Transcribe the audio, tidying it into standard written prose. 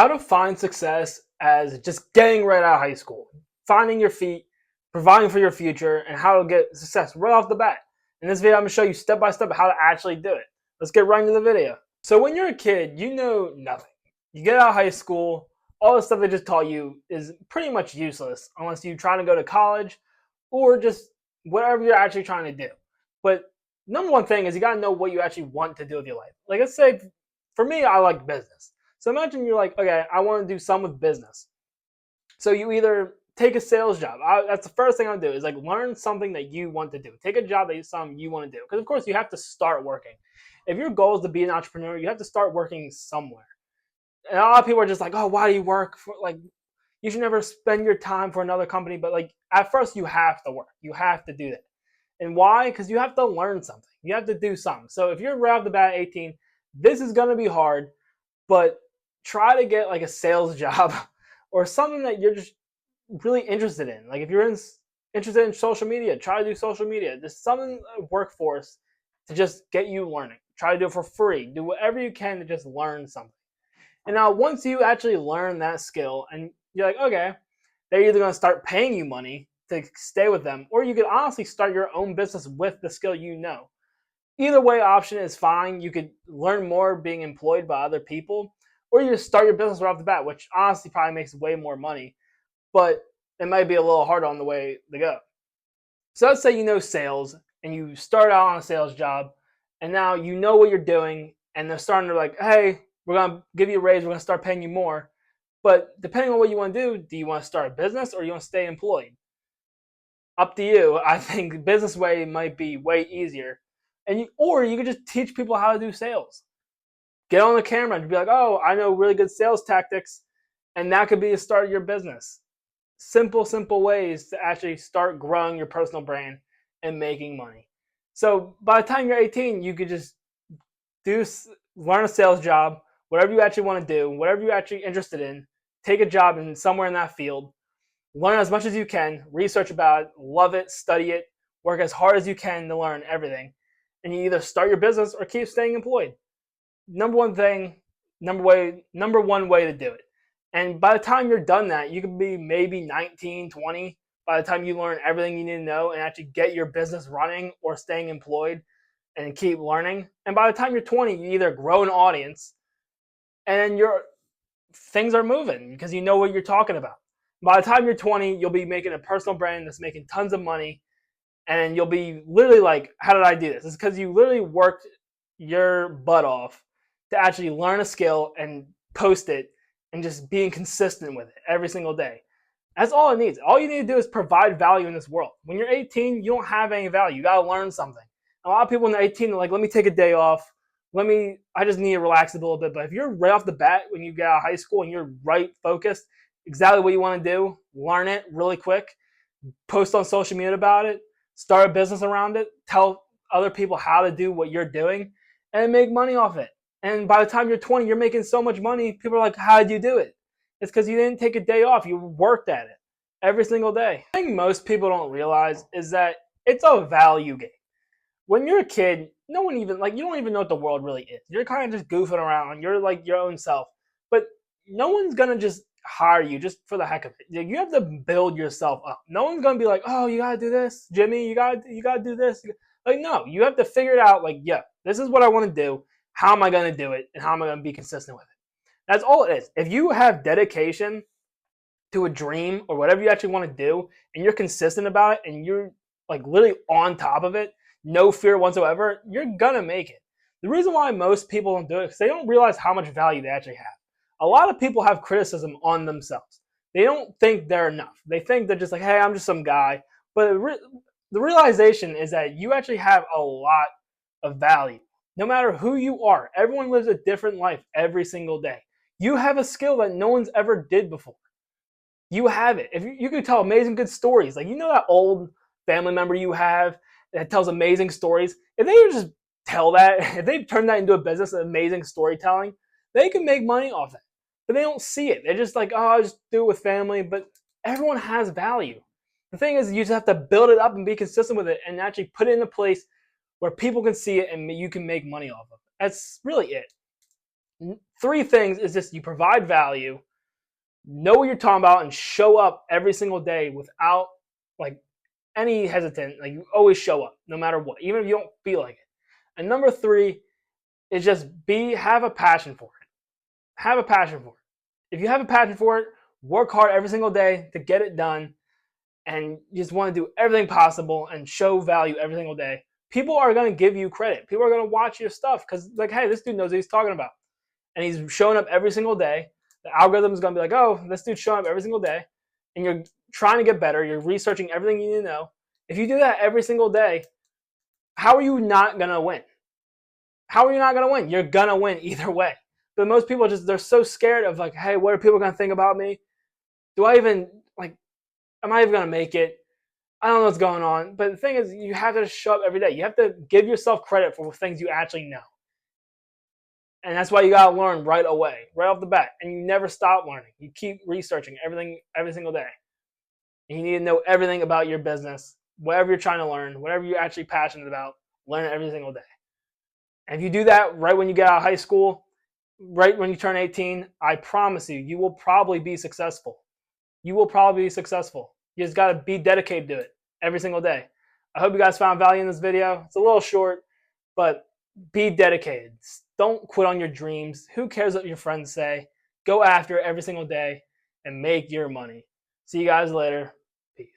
How to find success as just getting right out of high school, finding your feet, providing for your future, and how to get success right off the bat. In this video, I'm going to show you step by step how to actually do it. Let's get right into the video. So when you're a kid, you know nothing. You get out of high school, all the stuff they just taught you is pretty much useless unless you're trying to go to college or just whatever you're actually trying to do. But number one thing is you got to know what you actually want to do with your life. Like, let's say for me, I like business. So imagine you're like, okay, I want to do some with business. So you either take a sales job. That's the first thing I'll do is like learn something that you want to do. Take a job that you want to do. Because of course you have to start working. If your goal is to be an entrepreneur, you have to start working somewhere. And a lot of people are just like, oh, why do you work for like you should never spend your time for another company. But like at first you have to work. You have to do that. And why? Because you have to learn something. You have to do something. So if you're right off the bat at 18, this is gonna be hard, but try to get like a sales job or something that you're just really interested in. Like if you're interested in social media, try to do social media. Just something workforce to just get you learning. Try to do it for free. Do whatever you can to just learn something. And now once you actually learn that skill and you're like, okay, they're either going to start paying you money to stay with them, or you could honestly start your own business with the skill you know. Either way option is fine. You could learn more being employed by other people, or you just start your business right off the bat, which honestly probably makes way more money, but it might be a little harder on the way to go. So let's say you know sales and you start out on a sales job and now you know what you're doing and they're starting to like, hey, we're going to give you a raise, we're going to start paying you more. But depending on what you want to do you want to start a business or you want to stay employed? Up to you. I think business way might be way easier. Or you could just teach people how to do sales. Get on the camera and be like, oh, I know really good sales tactics. And that could be the start of your business. Simple ways to actually start growing your personal brand and making money. So by the time you're 18, you could just do learn a sales job, whatever you actually want to do, whatever you're actually interested in, take a job in somewhere in that field, learn as much as you can, research about it, love it, study it, work as hard as you can to learn everything. And you either start your business or keep staying employed. Number one way to do it. And by the time you're done that, you could be maybe 19, 20 by the time you learn everything you need to know and actually get your business running or staying employed and keep learning. And by the time you're 20, you either grow an audience and your things are moving because you know what you're talking about. By the time you're 20, you'll be making a personal brand that's making tons of money and you'll be literally like, how did I do this? It's because you literally worked your butt off to actually learn a skill and post it and just being consistent with it every single day. That's all it needs. All you need to do is provide value in this world. When you're 18, you don't have any value. You got to learn something. A lot of people when they're 18 are like, let me take a day off. I just need to relax a little bit. But if you're right off the bat when you get out of high school and you're right focused, exactly what you want to do, learn it really quick, post on social media about it, start a business around it, tell other people how to do what you're doing, and make money off it. And by the time you're 20, you're making so much money, people are like, how did you do it? It's because you didn't take a day off. You worked at it every single day. I think most people don't realize is that it's a value game. When you're a kid, no one even, like, you don't even know what the world really is. You're kind of just goofing around. You're like your own self. But no one's going to just hire you just for the heck of it. You have to build yourself up. No one's going to be like, oh, you got to do this, Jimmy. You got to do this. Like, no, you have to figure it out. Like, yeah, this is what I want to do. How am I going to do it? And how am I going to be consistent with it? That's all it is. If you have dedication to a dream or whatever you actually want to do, and you're consistent about it, and you're like literally on top of it, no fear whatsoever, you're going to make it. The reason why most people don't do it is because they don't realize how much value they actually have. A lot of people have criticism on themselves. They don't think they're enough. They think they're just like, hey, I'm just some guy. But the realization is that you actually have a lot of value. No matter who you are, everyone lives a different life every single day. You have a skill that no one's ever did before. You have it. If you could tell amazing good stories, like that old family member you have that tells amazing stories. If they would just tell that, if they turn that into a business, amazing storytelling, they can make money off it. But they don't see it. They're just like, oh, I just do it with family. But everyone has value. The thing is, you just have to build it up and be consistent with it, and actually put it in a place where people can see it and you can make money off of it. That's really it. Three things is just you provide value, know what you're talking about, and show up every single day without like any hesitant. Like you always show up no matter what, even if you don't feel like it. And number three is just have a passion for it. Have a passion for it. If you have a passion for it, work hard every single day to get it done, and you just want to do everything possible and show value every single day. People are going to give you credit. People are going to watch your stuff because, like, hey, this dude knows what he's talking about. And he's showing up every single day. The algorithm is going to be like, oh, this dude's showing up every single day. And you're trying to get better. You're researching everything you need to know. If you do that every single day, how are you not going to win? How are you not going to win? You're going to win either way. But most people they're so scared of like, hey, what are people going to think about me? Do I even, like, am I even going to make it? I don't know what's going on. But the thing is, you have to show up every day. You have to give yourself credit for things you actually know. And that's why you got to learn right away, right off the bat. And you never stop learning. You keep researching everything every single day. And you need to know everything about your business, whatever you're trying to learn, whatever you're actually passionate about, learn it every single day. And if you do that right when you get out of high school, right when you turn 18, I promise you, you will probably be successful. You will probably be successful. You just got to be dedicated to it every single day. I hope you guys found value in this video. It's a little short, but be dedicated. Don't quit on your dreams. Who cares what your friends say? Go after it every single day and make your money. See you guys later. Peace.